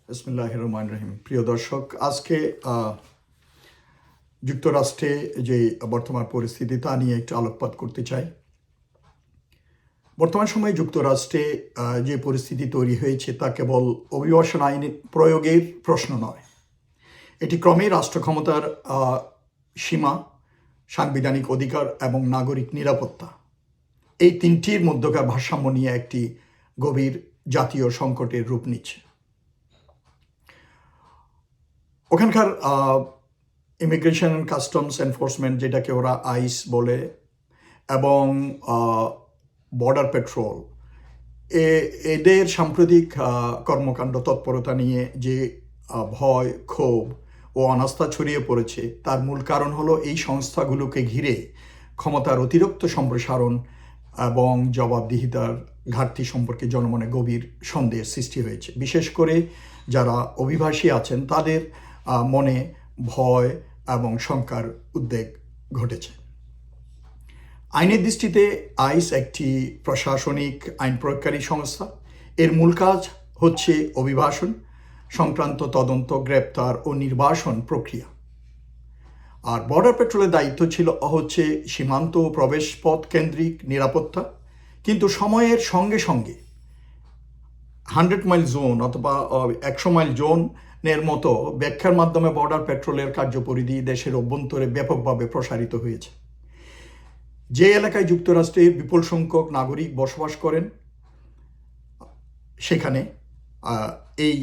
বিসমিল্লাহির রহমানির রহিম। প্রিয় দর্শক, আজকে যুক্তরাষ্ট্রে যে বর্তমান পরিস্থিতি তা নিয়ে একটু আলোকপাত করতে চাই। বর্তমান সময়ে যুক্তরাষ্ট্রে যে পরিস্থিতি তৈরি হয়েছে তা কেবল অভিবাসন আইন প্রয়োগের প্রশ্ন নয়, এটি ক্রমেই রাষ্ট্র ক্ষমতার সীমা, সাংবিধানিক অধিকার এবং নাগরিক নিরাপত্তা, এই তিনটির মধ্যকার ভারসাম্য নিয়ে একটি গভীর জাতীয় সংকটের রূপ নিচ্ছে। ওখানকার ইমিগ্রেশন অ্যান্ড কাস্টমস এনফোর্সমেন্ট, যেটাকে ওরা আইস বলে, এবং বর্ডার পেট্রোল, এদের সাম্প্রতিক কর্মকাণ্ড তৎপরতা নিয়ে যে ভয়, ক্ষোভ ও অনাস্থা ছড়িয়ে পড়েছে তার মূল কারণ হলো এই সংস্থাগুলোকে ঘিরে ক্ষমতার অতিরিক্ত সম্প্রসারণ এবং জবাবদিহিতার ঘাটতি সম্পর্কে জনমনে গভীর সন্দেহের সৃষ্টি হয়েছে। বিশেষ করে যারা অভিবাসী আছেন তাদের মনে ভয় এবং শঙ্কার উদ্বেগ ঘটেছে। আইনের দৃষ্টিতে আইস একটি প্রশাসনিক আইন প্রয়োগকারী সংস্থা। এর মূল কাজ হচ্ছে অভিবাসন সংক্রান্ত তদন্ত, গ্রেপ্তার ও নির্বাসন প্রক্রিয়া। আর বর্ডার পেট্রোলের দায়িত্ব ছিল হচ্ছে সীমান্ত ও প্রবেশপথ কেন্দ্রিক নিরাপত্তা। কিন্তু সময়ের সঙ্গে সঙ্গে 100 মাইল জোন অথবা 100 মাইল জোনের মতো ব্যাখ্যার মাধ্যমে বর্ডার পেট্রোলের কার্যপরিধি দেশের অভ্যন্তরে ব্যাপকভাবে প্রসারিত হয়েছে। যে এলাকায় যুক্তরাষ্ট্রে বিপুল সংখ্যক নাগরিক বসবাস করেন সেখানে এই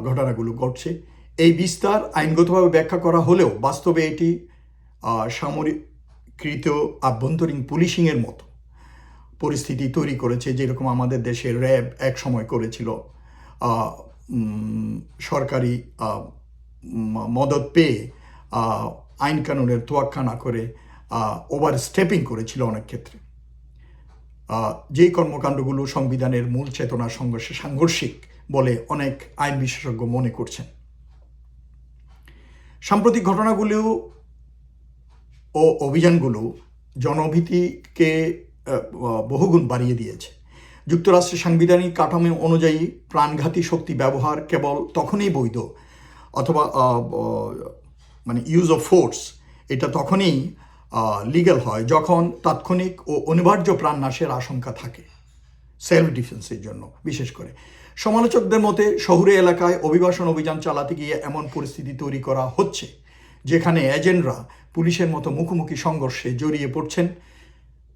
ঘটনাগুলো ঘটছে। এই বিস্তার আইনগতভাবে ব্যাখ্যা করা হলেও বাস্তবে এটি সামরিকৃত আভ্যন্তরীণ পুলিশিংয়ের মতো পরিস্থিতি তৈরি করেছে, যেরকম আমাদের দেশের র্যাব এক সময় করেছিল। সরকারি মদত পেয়ে আইন কানুনের তোয়াক্কা না করে ওভার স্টেপিং করেছিল অনেক ক্ষেত্রে। যেই কর্মকাণ্ডগুলো সংবিধানের মূল চেতনার সংঘর্ষে সাংঘর্ষিক বলে অনেক আইন বিশেষজ্ঞ মনে করছেন। সাম্প্রতিক ঘটনাগুলো ও অভিযানগুলো জনভীতিকে বহুগুণ বাড়িয়ে দিয়েছে। যুক্তরাষ্ট্রের সাংবিধানিক কাঠামো অনুযায়ী প্রাণঘাতী শক্তি ব্যবহার কেবল তখনই বৈধ, অথবা ইউজ অফ ফোর্স, এটা তখনই লিগ্যাল হয় যখন তাৎক্ষণিক ও অনিবার্য প্রাণনাশের আশঙ্কা থাকে, সেলফ ডিফেন্সের জন্য। বিশেষ করে সমালোচকদের মতে শহুরে এলাকায় অভিবাসন অভিযান চালাতে গিয়ে এমন পরিস্থিতি তৈরি করা হচ্ছে যেখানে এজেন্টরা পুলিশের মতো মুখোমুখি সংঘর্ষে জড়িয়ে পড়ছেন,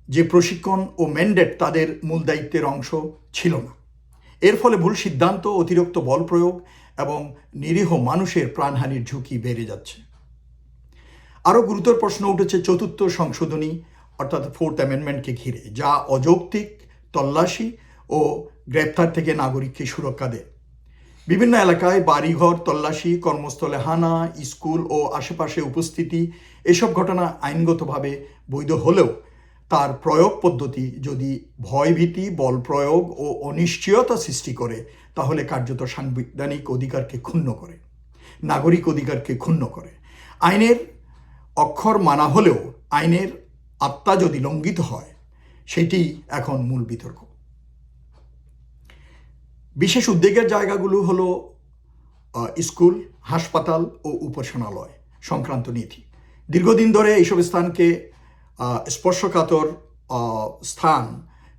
যে প্রশিক্ষণ ও ম্যান্ডেট তাদের মূল দায়িত্বের অংশ ছিল না। এর ফলে ভুল সিদ্ধান্ত, অতিরিক্ত বল প্রয়োগ এবং নিরীহ মানুষের প্রাণহানির ঝুঁকি বেড়ে যাচ্ছে। আরও গুরুতর প্রশ্ন উঠেছে চতুর্থ সংশোধনী অর্থাৎ 4th অ্যামেন্ডমেন্টকে ঘিরে, যা অযৌক্তিক তল্লাশি ও গ্রেপ্তার থেকে নাগরিককে সুরক্ষা দেয়। বিভিন্ন এলাকায় বাড়িঘর তল্লাশি, কর্মস্থলে হানা, স্কুল ও আশেপাশে উপস্থিতি, এসব ঘটনা আইনগতভাবে বৈধ হলেও তার প্রয়োগ পদ্ধতি যদি ভয়ভীতি, বল প্রয়োগ ও অনিশ্চয়তা সৃষ্টি করে তাহলে কার্যত সাংবিধানিক অধিকারকে ক্ষুণ্ণ করে, নাগরিক অধিকারকে ক্ষুণ্ণ করে। আইনের অক্ষর মানা হলেও আইনের আত্মা যদি লঙ্ঘিত হয় সেটি এখন মূল বিতর্ক। বিশেষ উদ্বেগের জায়গাগুলো হলো স্কুল, হাসপাতাল ও উপাসনালয় সংক্রান্ত নীতি। দীর্ঘদিন ধরে এইসব স্থানকে স্পর্শকাতর স্থান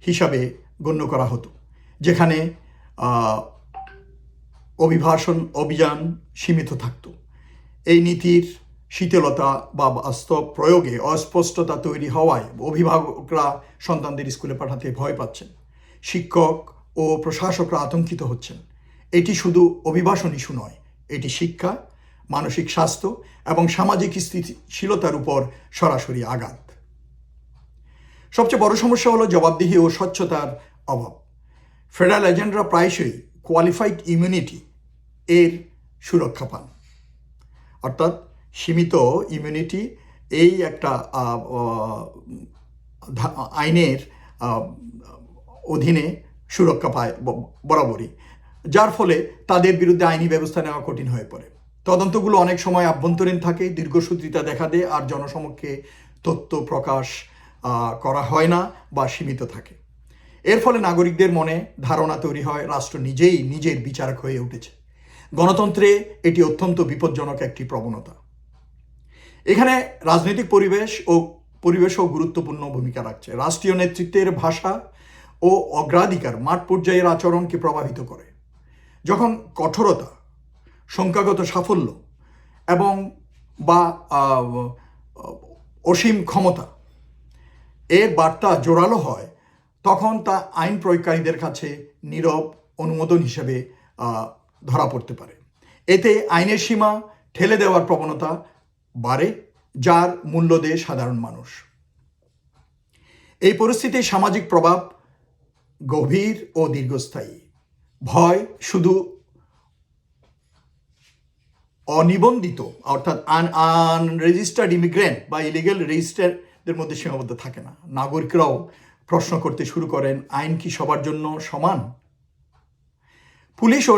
হিসাবে গণ্য করা হতো, যেখানে অভিযান সীমিত থাকত। এই নীতির শিথিলতা বা বাস্তব প্রয়োগে অস্পষ্টতা তৈরি হওয়ায় অভিভাবকরা সন্তানদের স্কুলে পাঠাতে ভয় পাচ্ছেন, শিক্ষক ও প্রশাসকরা আতঙ্কিত হচ্ছেন। এটি শুধু অভিবাসন ইস্যু নয়, এটি শিক্ষা, মানসিক স্বাস্থ্য এবং সামাজিক স্থিতিশীলতার উপর সরাসরি আঘাত। সবচেয়ে বড় সমস্যা হলো জবাবদিহি ও স্বচ্ছতার অভাব। ফেডারেল এজেন্টরা প্রায়শই কোয়ালিফাইড ইমিউনিটি এর সুরক্ষা পান, অর্থাৎ সীমিত ইমিউনিটি, এই একটা আইনের অধীনে সুরক্ষা পায় বরাবরই, যার ফলে তাদের বিরুদ্ধে আইনি ব্যবস্থা নেওয়া কঠিন হয়ে পড়ে। তদন্তগুলো অনেক সময় আভ্যন্তরীণ থাকে, দীর্ঘসূত্রিতা দেখা দেয়, আর জনসমক্ষে তথ্য প্রকাশ করা হয় না বা সীমিত থাকে। এর ফলে নাগরিকদের মনে ধারণা তৈরি হয় রাষ্ট্র নিজেই নিজের বিচারক হয়ে উঠেছে। গণতন্ত্রে এটি অত্যন্ত বিপজ্জনক একটি প্রবণতা। এখানে রাজনৈতিক পরিবেশও গুরুত্বপূর্ণ ভূমিকা রাখছে। রাষ্ট্রীয় নেতৃত্বের ভাষা ও অগ্রাধিকার মাঠ পর্যায়ের আচরণকে প্রভাবিত করে। যখন কঠোরতা, সংখ্যাগত সাফল্য এবং বা অসীম ক্ষমতা এর বার্তা জোরালো হয়, তখন তা আইন প্রয়োগকারীদের কাছে নীরব অনুমোদন হিসেবে ধরা পড়তে পারে। এতে আইনের সীমা ঠেলে দেওয়ার প্রবণতা বাড়ে, যার মূল্য দেয় সাধারণ মানুষ। এই পরিস্থিতির সামাজিক প্রভাব গভীর ও দীর্ঘস্থায়ী। ভয় শুধু অনিবন্ধিত অর্থাৎ আনরেজিস্টার্ড ইমিগ্রেন্ট বা ইলিগেল রেজিস্টারদের মধ্যে সীমাবদ্ধ থাকে না। নাগরিকরাও প্রশ্ন করতে শুরু করেন, আইন কি সবার জন্য সমান? পুলিশ ও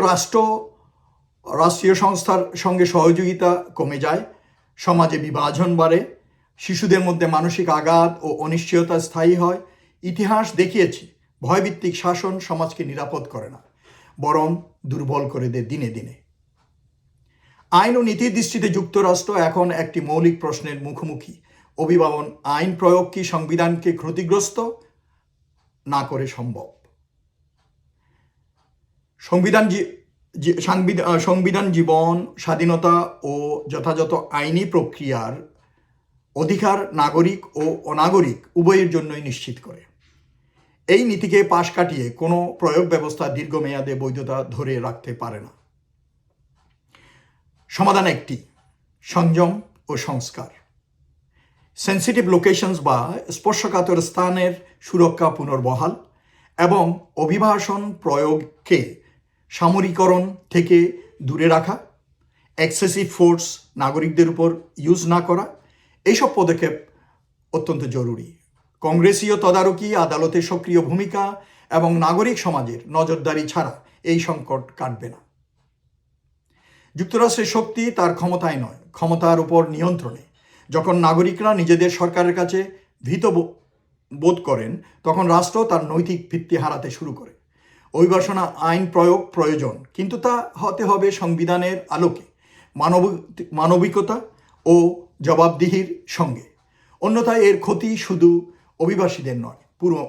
রাষ্ট্রীয় সংস্থার সঙ্গে সহযোগিতা কমে যায়, সমাজে বিভাজন বাড়ে, শিশুদের মধ্যে মানসিক আঘাত ও অনিশ্চয়তা স্থায়ী হয়। ইতিহাস দেখিয়েছে, ভয়ভিত্তিক শাসন সমাজকে নিরাপদ করে না, বরং দুর্বল করে দেয় দিনে দিনে। আইন ও নীতির দৃষ্টিতে যুক্তরাষ্ট্র এখন একটি মৌলিক প্রশ্নের মুখোমুখি। অভিভাবন আইন প্রয়োগ কি সংবিধানকে ক্ষতিগ্রস্ত না করে সম্ভব? সংবিধান জীবন, স্বাধীনতা ও যথাযথ আইনি প্রক্রিয়ার অধিকার নাগরিক ও অনাগরিক উভয়ের জন্যই নিশ্চিত করে। এই নীতিকে পাশ কাটিয়ে কোনো প্রয়োগ ব্যবস্থা দীর্ঘমেয়াদে বৈধতা ধরে রাখতে পারে না। সমাধান একটি: সংযম ও সংস্কার। সেন্সিটিভ লোকেশনস বা স্পর্শকাতর স্থানের সুরক্ষা পুনর্বহাল এবং অভিবাসন প্রয়োগকে সামরিকরণ থেকে দূরে রাখা, এক্সেসিভ ফোর্স নাগরিকদের উপর ইউজ না করা, এইসব পদক্ষেপ অত্যন্ত জরুরি। কংগ্রেসীয় তদারকি, আদালতের সক্রিয় ভূমিকা এবং নাগরিক সমাজের নজরদারি ছাড়া এই সংকট কাটবে না। যুক্তরাষ্ট্রের শক্তি তার ক্ষমতায় নয়, ক্ষমতার উপর নিয়ন্ত্রণে। যখন নাগরিকরা নিজেদের সরকারের কাছে ভীত বোধ করেন, তখন রাষ্ট্র তার নৈতিক ভিত্তি হারাতে শুরু করে। অভিবাসন আইন প্রয়োগ প্রয়োজন, কিন্তু তা হতে হবে সংবিধানের আলোকে, মানবিকতা ও জবাবদিহির সঙ্গে। অন্যথায় এর ক্ষতি শুধু অভিবাসীদের নয়, পুরো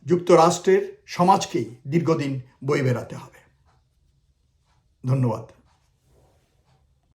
যুক্তরাষ্ট্রের সমাজকেই দীর্ঘদিন বয়ে বেড়াতে হবে। ধন্যবাদ।